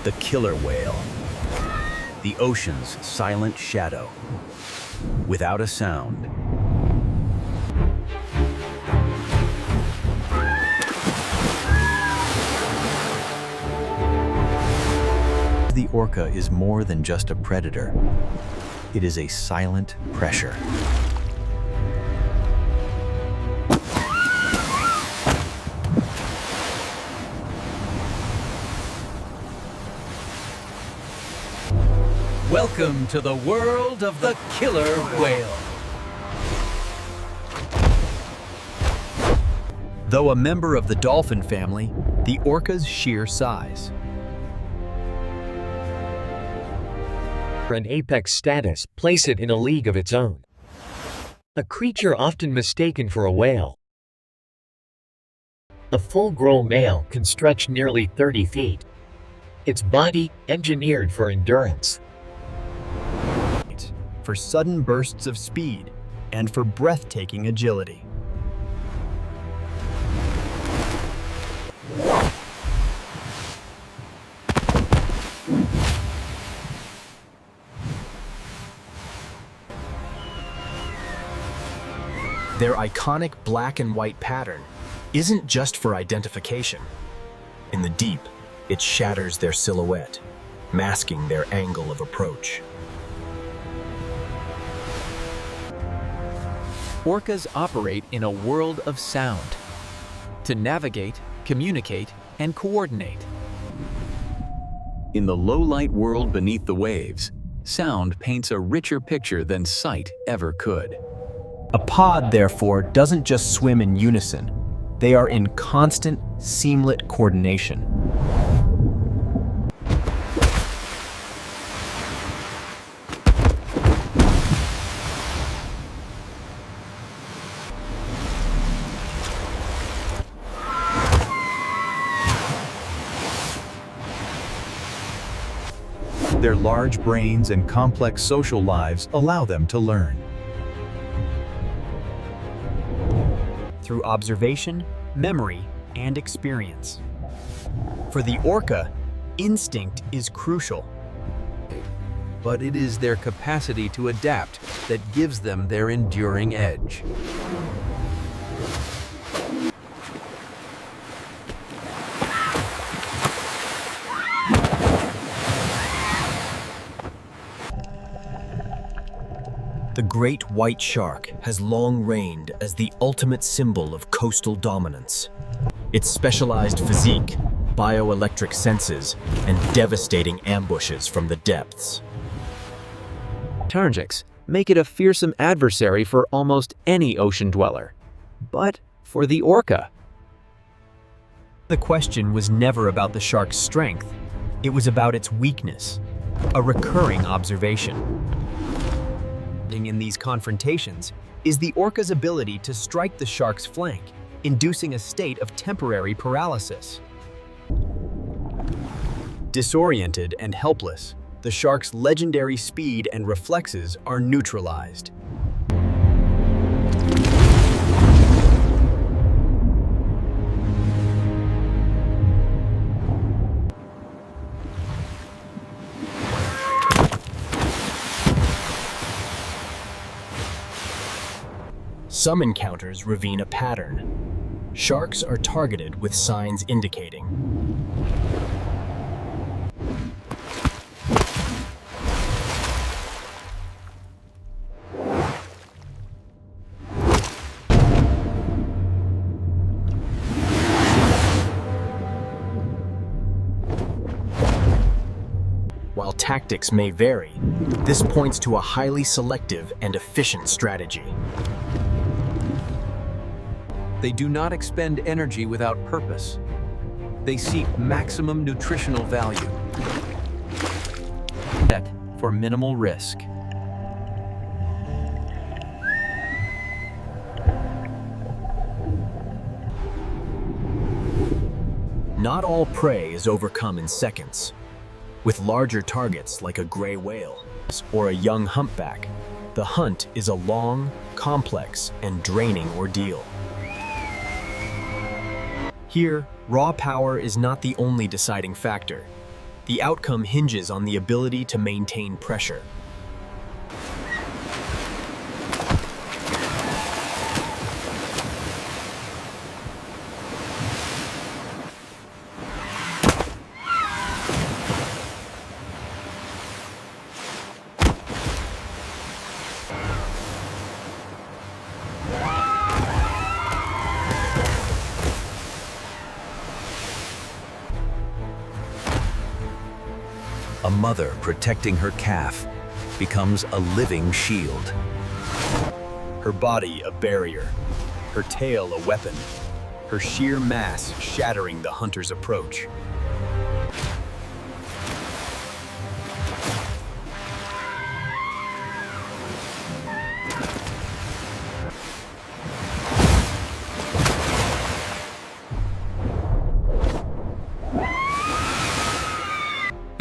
The killer whale. The ocean's silent shadow. Without a sound. The orca is more than just a predator. It is a silent pressure. Welcome to the world of the killer whale. Though a member of the dolphin family, the orca's sheer size and apex status place it in a league of its own. A creature often mistaken for a whale. A full-grown male can stretch nearly 30 feet. Its body engineered for endurance. For sudden bursts of speed and for breathtaking agility. Their iconic black and white pattern isn't just for identification. In the deep, it shatters their silhouette, masking their angle of approach. Orcas operate in a world of sound to navigate, communicate, and coordinate. In the low-light world beneath the waves, sound paints a richer picture than sight ever could. A pod, therefore, doesn't just swim in unison. They are in constant, seamless coordination. Their large brains and complex social lives allow them to learn. Through observation, memory, and experience. For the orca, instinct is crucial. But it is their capacity to adapt that gives them their enduring edge. The great white shark has long reigned as the ultimate symbol of coastal dominance. Its specialized physique, bioelectric senses, and devastating ambushes from the depths. Targics make it a fearsome adversary for almost any ocean dweller. But for the orca, the question was never about the shark's strength. It was about its weakness, a recurring observation. In these confrontations is the orca's ability to strike the shark's flank, inducing a state of temporary paralysis. Disoriented and helpless, the shark's legendary speed and reflexes are neutralized. Some encounters reveal a pattern. Sharks are targeted with signs indicating. While tactics may vary, this points to a highly selective and efficient strategy. They do not expend energy without purpose. They seek maximum nutritional value. For minimal risk. Not all prey is overcome in seconds. With larger targets like a gray whale or a young humpback, the hunt is a long, complex, and draining ordeal. Here, raw power is not the only deciding factor. The outcome hinges on the ability to maintain pressure. A mother protecting her calf becomes a living shield. Her body a barrier, her tail a weapon, her sheer mass shattering the hunter's approach.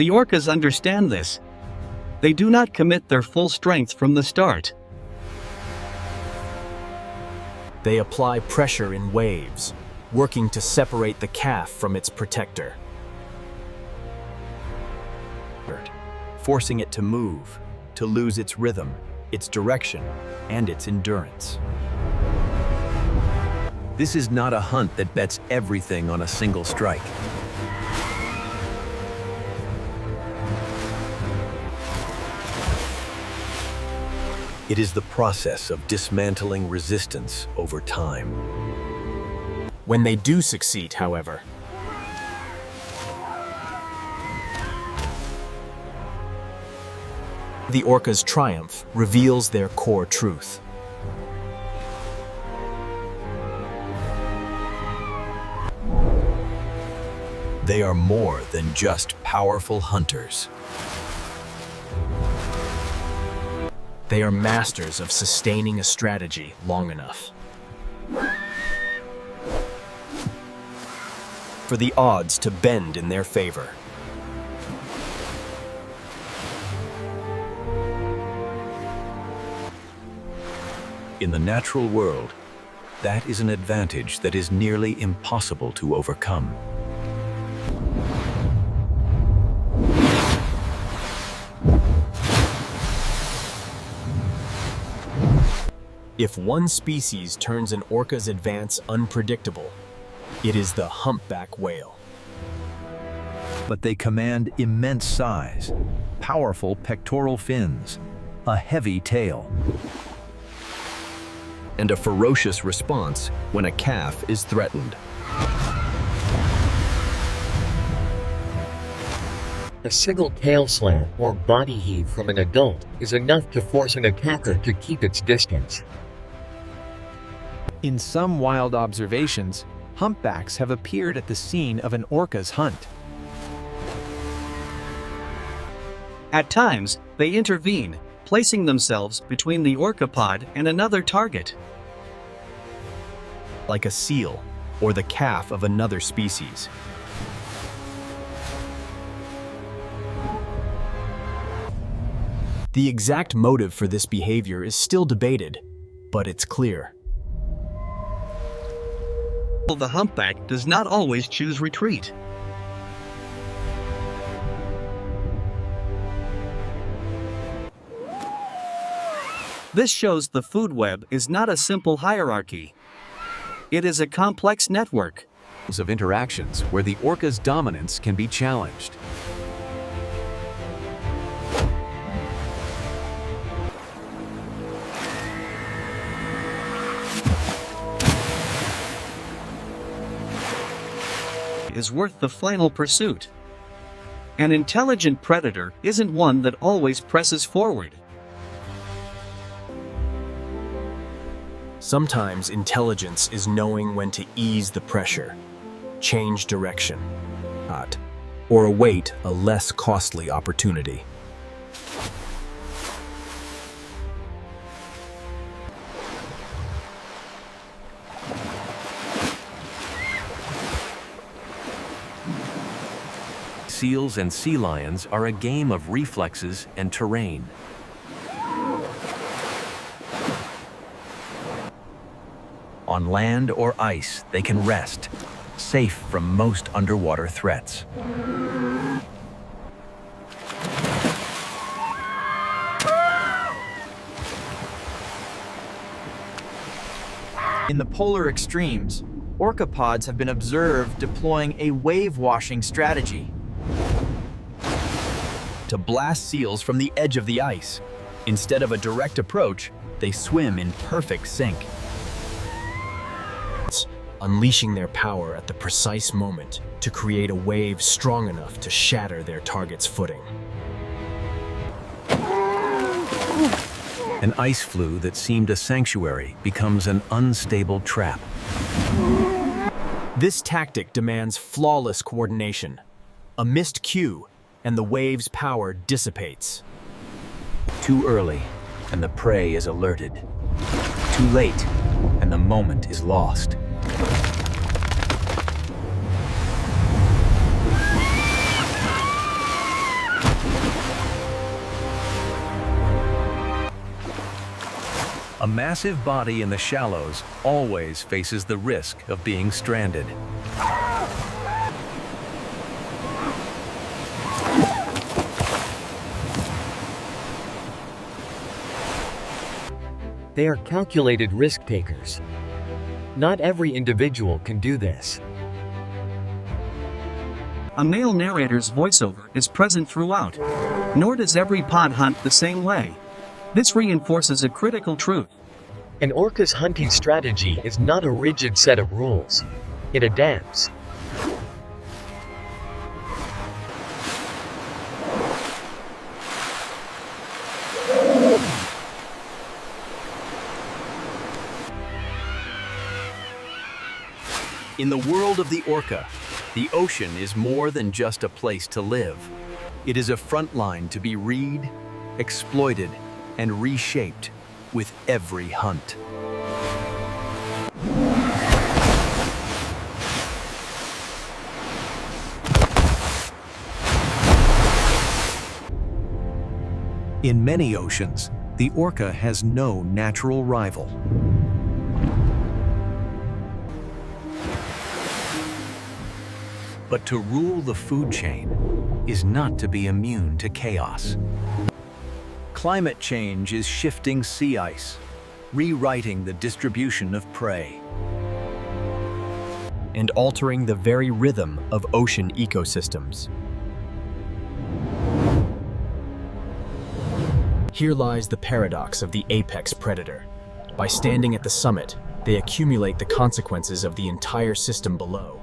The orcas understand this. They do not commit their full strength from the start. They apply pressure in waves, working to separate the calf from its protector, forcing it to move, to lose its rhythm, its direction, and its endurance. This is not a hunt that bets everything on a single strike. It is the process of dismantling resistance over time. When they do succeed, however, the orca's triumph reveals their core truth. They are more than just powerful hunters. They are masters of sustaining a strategy long enough for the odds to bend in their favor. In the natural world, that is an advantage that is nearly impossible to overcome. If one species turns an orca's advance unpredictable, it is the humpback whale. But they command immense size, powerful pectoral fins, a heavy tail, And a ferocious response when a calf is threatened. A single tail slam or body heave from an adult is enough to force an attacker to keep its distance. In some wild observations, humpbacks have appeared at the scene of an orca's hunt. At times, they intervene, placing themselves between the orca pod and another target. Like a seal or the calf of another species. The exact motive for this behavior is still debated, but it's clear. The humpback does not always choose retreat. This shows the food web is not a simple hierarchy. It is a complex network Of interactions where the orca's dominance can be challenged. is worth the final pursuit. An intelligent predator isn't one that always presses forward. Sometimes intelligence is knowing when to ease the pressure, change direction, or await a less costly opportunity. Seals and sea lions are a game of reflexes and terrain. On land or ice, they can rest, safe from most underwater threats. In the polar extremes, orca pods have been observed deploying a wave-washing strategy to blast seals from the edge of the ice. Instead of a direct approach, they swim in perfect sync, unleashing their power at the precise moment to create a wave strong enough to shatter their target's footing. An ice flue that seemed a sanctuary becomes an unstable trap. This tactic demands flawless coordination. A missed cue, and the wave's power dissipates. Too early, and the prey is alerted. Too late, and the moment is lost. A massive body in the shallows always faces the risk of being stranded. They are calculated risk takers. Not every individual can do this. A male narrator's voiceover is present throughout, nor does every pod hunt the same way. This reinforces a critical truth. An orca's hunting strategy is not a rigid set of rules. It adapts. In the world of the orca, the ocean is more than just a place to live. It is a front line to be read, exploited, and reshaped with every hunt. In many oceans, the orca has no natural rival. But to rule the food chain is not to be immune to chaos. Climate change is shifting sea ice, rewriting the distribution of prey, and altering the very rhythm of ocean ecosystems. Here lies the paradox of the apex predator. By standing at the summit, they accumulate the consequences of the entire system below.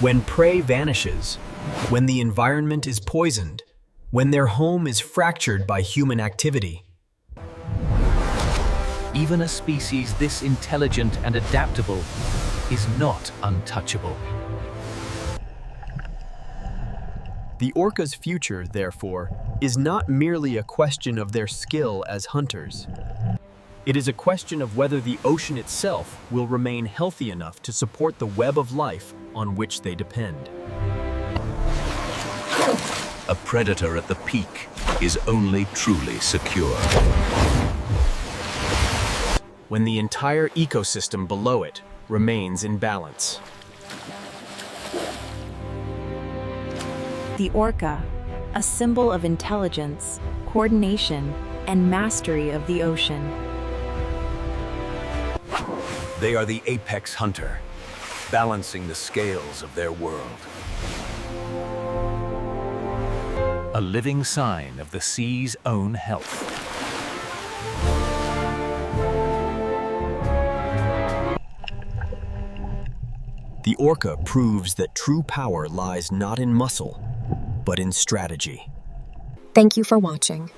When prey vanishes, when the environment is poisoned, when their home is fractured by human activity, even a species this intelligent and adaptable is not untouchable. the orca's future, therefore, is not merely a question of their skill as hunters. It is a question of whether the ocean itself will remain healthy enough to support the web of life on which they depend. A predator at the peak is only truly secure when the entire ecosystem below it remains in balance. The orca, a symbol of intelligence, coordination, and mastery of the ocean. They are the apex hunter, balancing the scales of their world. A living sign of the sea's own health. The orca proves that true power lies not in muscle, but in strategy. Thank you for watching.